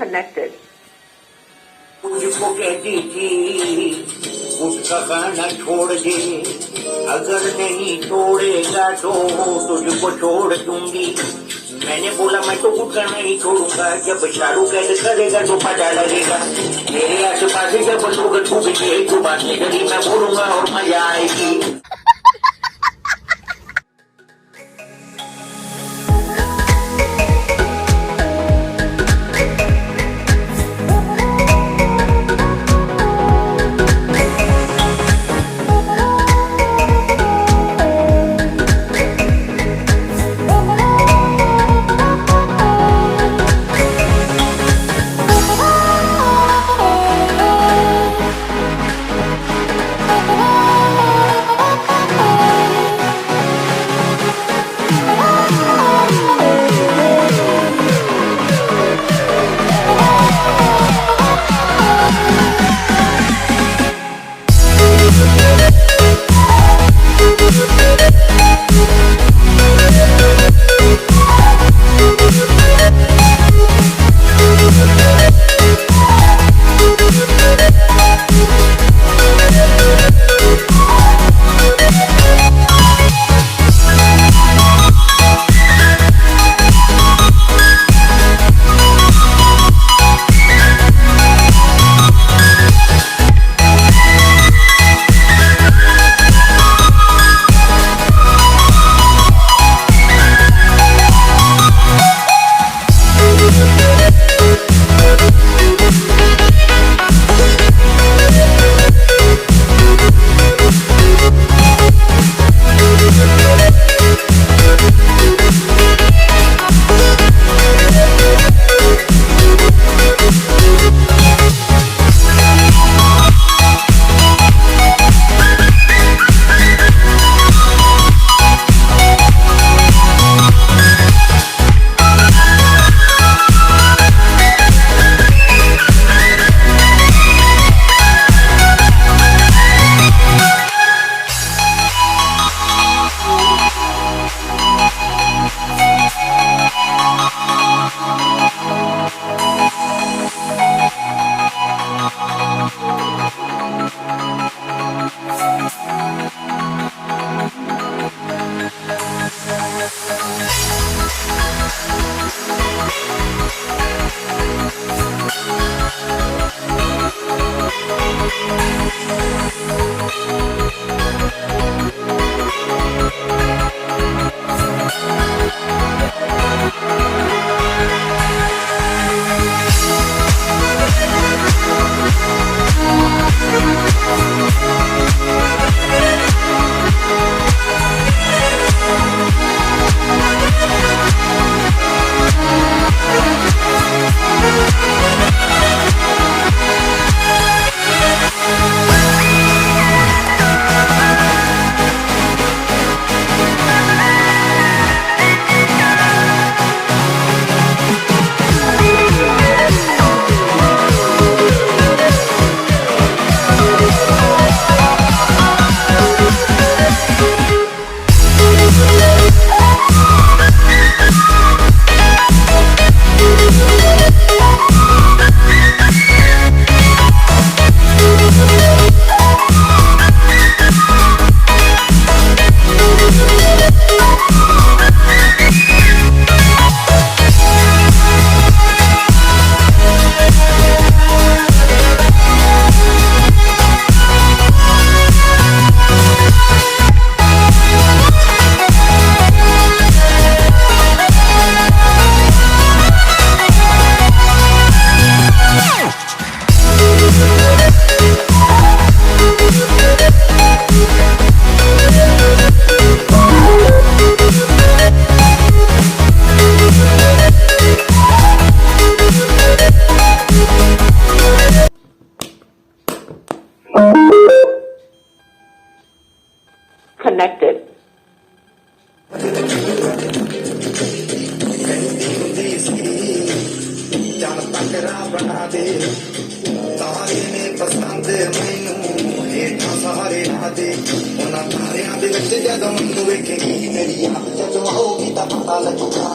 connected. मुझको कहती थी उसका खाना छोड़ दे, अगर नहीं छोड़ेगा तो तुझको छोड़ दूंगी। मैंने बोला मैं तो कुछ करना नहीं छोड़ूंगा, जब शाहरुख कैद करेगा तो पता लगेगा। मेरे आस पास जब लोग तू भी एक बात निकली मैं बोलूंगा और मजा आएगी। Connected. ਉਹਨਾਂ ਤਾਰਿਆਂ ਦੇ ਵਿੱਚ ਜਦੋਂ ਮੈਨੂੰ ਵੇਖੇਗੀ ਮੇਰੀ ਅੱਖ ਜਦੋਂ ਆਉਗੀ ਤਾਂ ਪਤਾ ਲੱਗੂਗਾ।